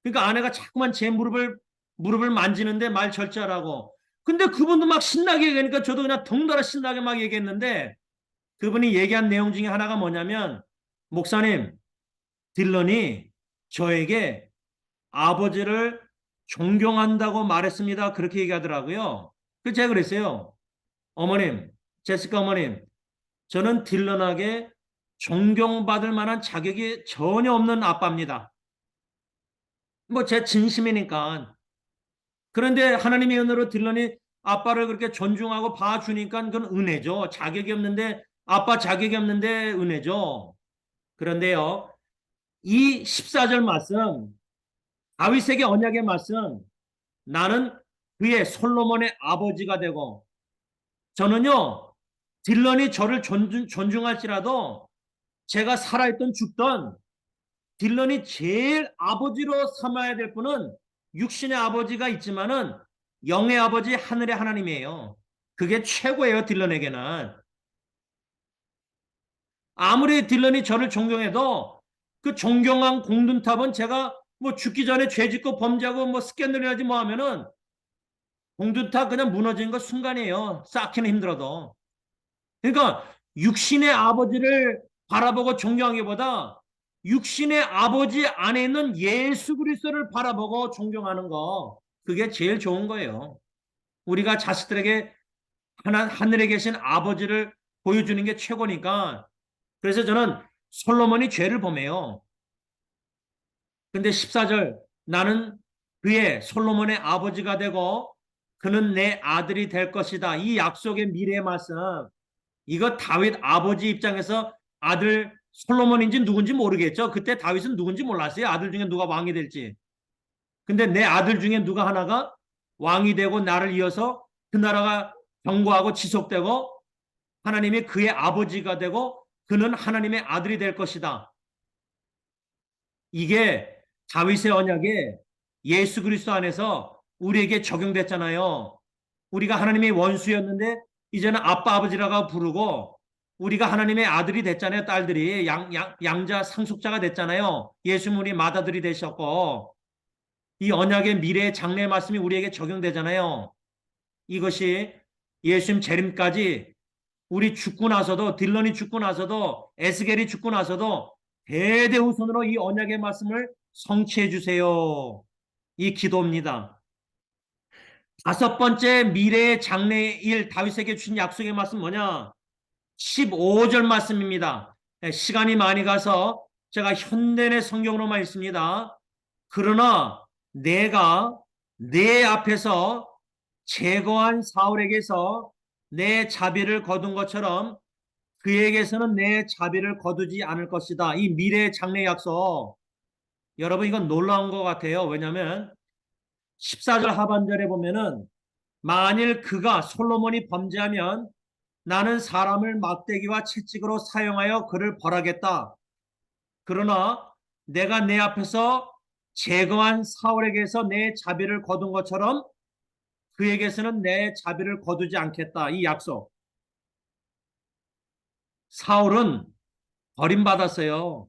그러니까 아내가 자꾸만 제 무릎을 만지는데 말 절제하라고. 근데 그분도 막 신나게 얘기하니까 저도 그냥 덩달아 신나게 막 얘기했는데 그분이 얘기한 내용 중에 하나가 뭐냐면 목사님 딜런이 저에게 아버지를 존경한다고 말했습니다. 그렇게 얘기하더라고요. 그래서 제가 그랬어요. 어머님, 제시카 어머님, 저는 딜런에게 존경받을 만한 자격이 전혀 없는 아빠입니다. 뭐 제 진심이니까. 그런데 하나님의 은혜로 딜런이 아빠를 그렇게 존중하고 봐주니까 그건 은혜죠. 자격이 없는데 아빠 자격이 없는데 은혜죠. 그런데요. 이 14절 말씀 다윗에게 언약의 말씀 나는 그의 솔로몬의 아버지가 되고 저는요 딜런이 저를 존중할지라도 제가 살아있던 죽던 딜런이 제일 아버지로 삼아야 될 분은 육신의 아버지가 있지만은 영의 아버지 하늘의 하나님이에요. 그게 최고예요 딜런에게는. 아무리 딜런이 저를 존경해도 그 존경한 공든탑은 제가 뭐 죽기 전에 죄 짓고 범죄하고 뭐 스캔들 해야지 뭐 하면은 공든탑 그냥 무너지는 거 순간이에요. 쌓기는 힘들어도. 그러니까 육신의 아버지를 바라보고 존경하기보다 육신의 아버지 안에 있는 예수 그리스도를 바라보고 존경하는 거 그게 제일 좋은 거예요. 우리가 자식들에게 하늘에 계신 아버지를 보여주는 게 최고니까 그래서 저는 솔로몬이 죄를 범해요. 근데 14절 나는 그의 솔로몬의 아버지가 되고 그는 내 아들이 될 것이다. 이 약속의 미래의 말씀 이거 다윗 아버지 입장에서 아들 솔로몬인지 누군지 모르겠죠. 그때 다윗은 누군지 몰랐어요. 아들 중에 누가 왕이 될지. 근데 내 아들 중에 누가 하나가 왕이 되고 나를 이어서 그 나라가 견고하고 지속되고 하나님이 그의 아버지가 되고 그는 하나님의 아들이 될 것이다. 이게 다윗의 언약에 예수 그리스도 안에서 우리에게 적용됐잖아요. 우리가 하나님의 원수였는데 이제는 아빠 아버지라고 부르고 우리가 하나님의 아들이 됐잖아요. 딸들이 양자 상속자가 됐잖아요. 예수님이 맏아들이 되셨고 이 언약의 미래의 장래의 말씀이 우리에게 적용되잖아요. 이것이 예수님 재림까지 우리 죽고 나서도 딜런이 죽고 나서도 에스겔이 죽고 나서도 대대후손으로 이 언약의 말씀을 성취해 주세요. 이 기도입니다. 다섯 번째 미래의 장래의 일 다윗에게 주신 약속의 말씀 뭐냐? 15절 말씀입니다. 시간이 많이 가서 제가 현대의 성경으로만 있습니다. 그러나 내가 내 앞에서 제거한 사울에게서 내 자비를 거둔 것처럼 그에게서는 내 자비를 거두지 않을 것이다. 이 미래의 장래 약속. 여러분 이건 놀라운 것 같아요. 왜냐하면 14절 하반절에 보면은 만일 그가 솔로몬이 범죄하면 나는 사람을 막대기와 채찍으로 사용하여 그를 벌하겠다. 그러나 내가 내 앞에서 제거한 사울에게서 내 자비를 거둔 것처럼 그에게서는 내 자비를 거두지 않겠다. 이 약속. 사울은 버림받았어요.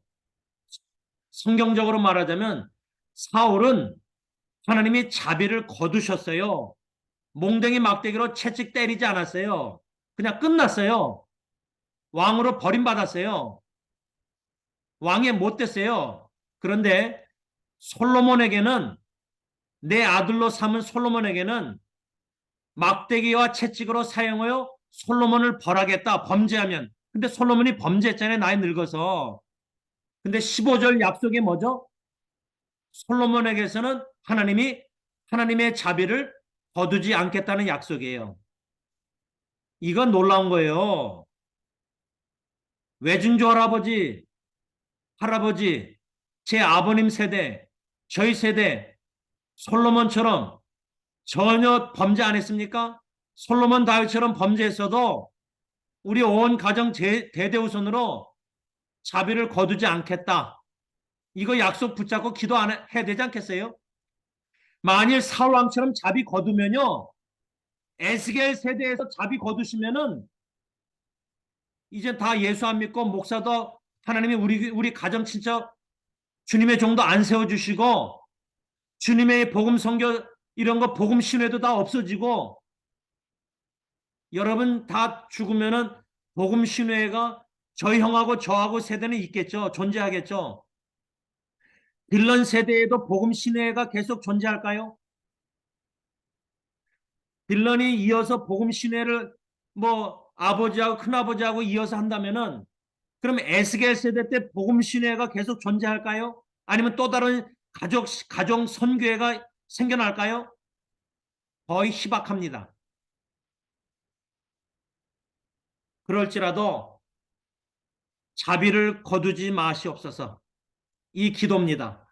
성경적으로 말하자면 사울은 하나님이 자비를 거두셨어요. 몽둥이 막대기로 채찍 때리지 않았어요. 그냥 끝났어요. 왕으로 버림받았어요. 왕에 못 됐어요. 그런데 솔로몬에게는, 내 아들로 삼은 솔로몬에게는 막대기와 채찍으로 사용하여 솔로몬을 벌하겠다, 범죄하면. 근데 솔로몬이 범죄했잖아요, 나이 늙어서. 근데 15절 약속이 뭐죠? 솔로몬에게서는 하나님이 하나님의 자비를 거두지 않겠다는 약속이에요. 이건 놀라운 거예요. 외증조 할아버지, 제 아버님 세대, 저희 세대, 솔로몬처럼 전혀 범죄 안 했습니까? 솔로몬 다윗처럼 범죄했어도 우리 온 가정 대대우선으로 자비를 거두지 않겠다. 이거 약속 붙잡고 기도 안 해야 되지 않겠어요? 만일 사울 왕처럼 자비 거두면요, 에스겔 세대에서 자비 거두시면은 이제 다 예수 안 믿고 목사도 하나님이 우리 가정 친척 주님의 종도 안 세워주시고 주님의 복음 선교 이런 거 복음 신뢰도 다 없어지고 여러분 다 죽으면은 복음 신뢰가 저희 형하고 저하고 세대는 있겠죠. 존재하겠죠. 빌런 세대에도 복음 신뢰가 계속 존재할까요? 빌런이 이어서 복음 신뢰를 뭐 아버지하고 큰아버지하고 이어서 한다면은 그럼 에스겔 세대 때 복음 신뢰가 계속 존재할까요? 아니면 또 다른 가정 선교회가 생겨날까요? 거의 희박합니다. 그럴지라도 자비를 거두지 마시옵소서. 이 기도입니다.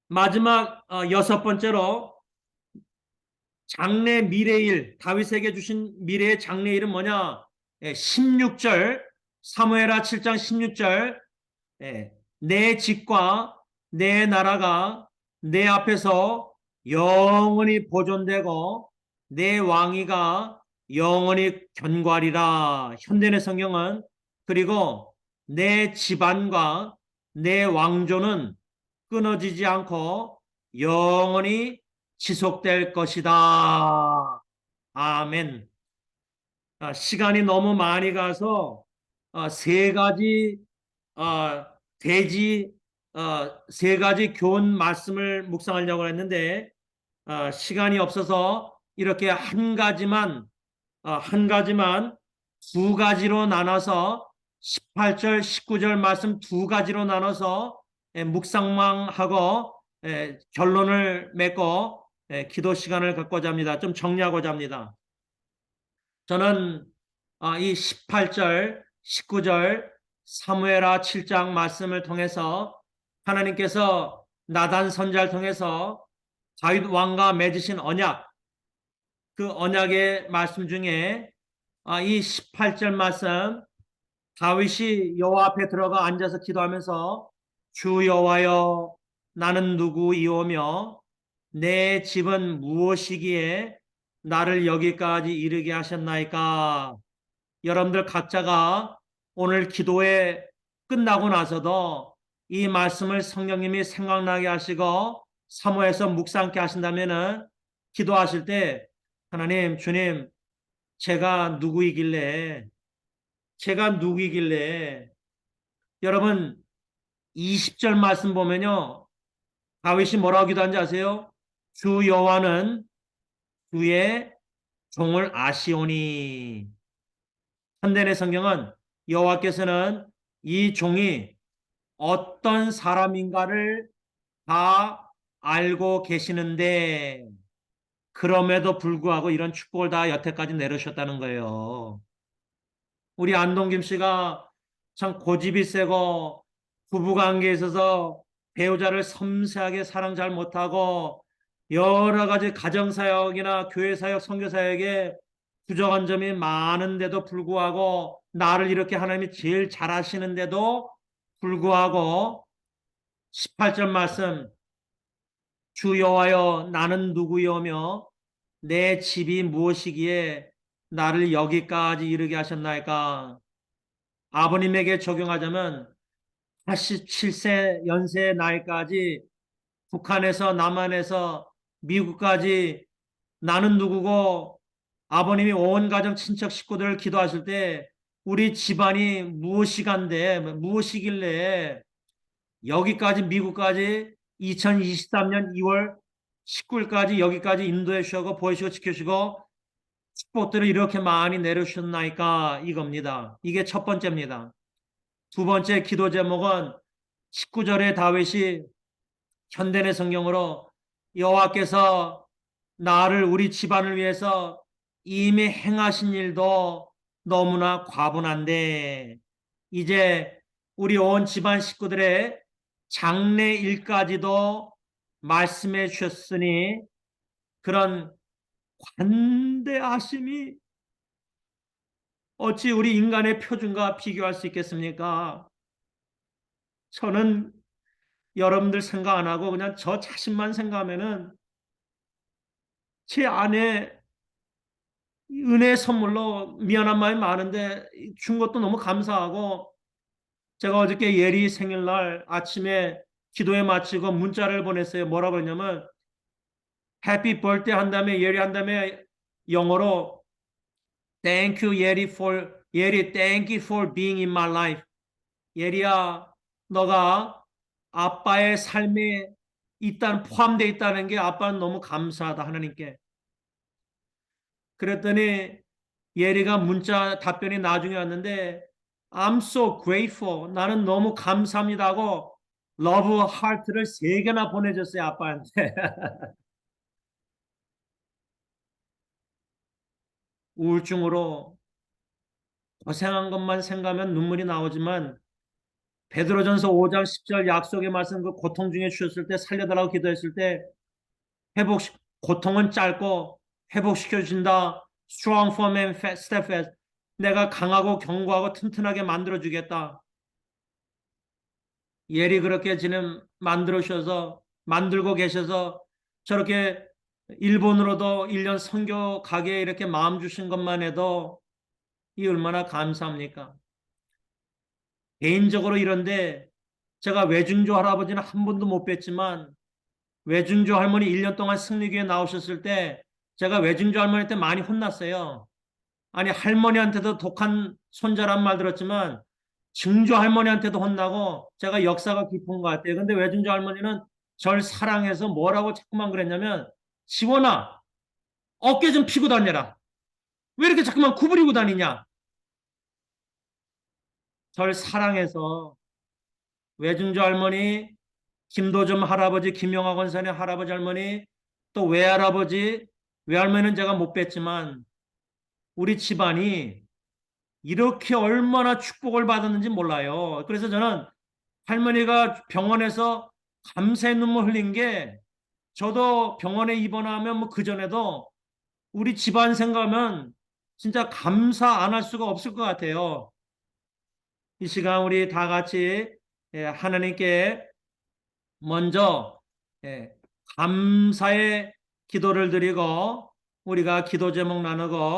마지막 여섯 번째로 장래 미래일, 다윗에게 주신 미래의 장래일은 뭐냐? 16절, 사무엘하 7장 16절, 내 집과 내 나라가 내 앞에서 영원히 보존되고 내 왕위가 영원히 견고하리라. 현대의 성경은 그리고 내 집안과 내 왕조는 끊어지지 않고 영원히 지속될 것이다. 아멘. 시간이 너무 많이 가서 세 가지 대지 세 가지 교훈 말씀을 묵상하려고 했는데 시간이 없어서 이렇게 한 가지만 두 가지로 나눠서 18절, 19절 말씀 두 가지로 나눠서 묵상만 하고 결론을 맺고 기도 시간을 갖고자 합니다. 좀 정리하고자 합니다. 저는 이 18절, 19절 사무엘하 7장 말씀을 통해서 하나님께서 나단 선지자를 통해서 다윗 왕과 맺으신 언약, 그 언약의 말씀 중에 이 18절 말씀, 다윗이 여호와 앞에 들어가 앉아서 기도하면서 주 여호와여 나는 누구이오며 내 집은 무엇이기에 나를 여기까지 이르게 하셨나이까. 여러분들 각자가 오늘 기도회 끝나고 나서도 이 말씀을 성령님이 생각나게 하시고 사모해서 묵상케 하신다면은 기도하실 때 하나님, 주님, 제가 누구이길래 여러분 20절 말씀 보면요. 다윗이 뭐라고 기도한지 아세요? 주 여호와는 주의 종을 아시오니. 현대의 성경은 여호와께서는 이 종이 어떤 사람인가를 다 알고 계시는데 그럼에도 불구하고 이런 축복을 다 여태까지 내려주셨다는 거예요. 우리 안동김 씨가 참 고집이 세고 부부관계에 있어서 배우자를 섬세하게 사랑 잘 못하고 여러 가지 가정사역이나 교회사역, 선교사역에 부족한 점이 많은데도 불구하고 나를 이렇게 하나님이 제일 잘하시는데도 불구하고 18절 말씀 주 여호와여 나는 누구이오며 내 집이 무엇이기에 나를 여기까지 이르게 하셨나이까. 아버님에게 적용하자면 87세 연세의 나이까지 북한에서 남한에서 미국까지 나는 누구고 아버님이 온 가정 친척 식구들을 기도하실 때 우리 집안이 무엇이간데 무엇이길래 여기까지 미국까지 2023년 2월 19일까지 여기까지 인도해 주시고 보여주시고 지켜주시고 축복들을 이렇게 많이 내려주셨나이까 이겁니다. 이게 첫 번째입니다. 두 번째 기도 제목은 19절에 다윗이 현대의 성경으로 여호와께서 나를 우리 집안을 위해서 이미 행하신 일도 너무나 과분한데 이제 우리 온 집안 식구들의 장래일까지도 말씀해 주셨으니 그런 관대하심이 어찌 우리 인간의 표준과 비교할 수 있겠습니까? 저는 여러분들 생각 안 하고 그냥 저 자신만 생각하면은 제 안에 은혜 선물로 미안한 마음이 많은데 준 것도 너무 감사하고 제가 어저께 예리 생일날 아침에 기도에 마치고 문자를 보냈어요. 뭐라고 했냐면 해피 벌떼 한 다음에 예리 한 다음에 영어로 Thank you 예리 thank you for being in my life. 예리야 너가 아빠의 삶에 포함되어 있다는 게 아빠는 너무 감사하다 하나님께. 그랬더니 예리가 문자 답변이 나중에 왔는데 I'm so grateful. 나는 너무 감사합니다 하고 러브 하트를 3개나 보내줬어요 아빠한테. 우울증으로 고생한 것만 생각하면 눈물이 나오지만 베드로전서 5장 10절 약속의 말씀 그 고통 중에 주셨을 때 살려달라고 기도했을 때 회복 고통은 짧고 회복시켜 주신다. Strong, firm and steadfast. 내가 강하고 견고하고 튼튼하게 만들어 주겠다. 예리 그렇게 지금 만들고 계셔서 저렇게 일본으로도 1년 선교 가게 이렇게 마음 주신 것만 해도 이 얼마나 감사합니까? 개인적으로 이런데 제가 외중조 할아버지는 한 번도 못 뵀지만 외중조 할머니 1년 동안 승리교회 나오셨을 때 제가 외중조 할머니한테 많이 혼났어요. 아니 할머니한테도 독한 손자란 말 들었지만 증조 할머니한테도 혼나고 제가 역사가 깊은 것 같아요. 근데 외증조 할머니는 절 사랑해서 뭐라고 자꾸만 그랬냐면 지원아 어깨 좀 피고 다녀라. 왜 이렇게 자꾸만 구부리고 다니냐. 절 사랑해서 외증조 할머니 김도점 할아버지 김영하 권사님 할아버지 할머니 또 외할아버지 외할머니는 제가 못 뵀지만 우리 집안이 이렇게 얼마나 축복을 받았는지 몰라요. 그래서 저는 할머니가 병원에서 감사의 눈물 흘린 게 저도 병원에 입원하면 뭐 그전에도 우리 집안 생각하면 진짜 감사 안 할 수가 없을 것 같아요. 이 시간 우리 다 같이 하나님께 먼저 감사의 기도를 드리고 우리가 기도 제목 나누고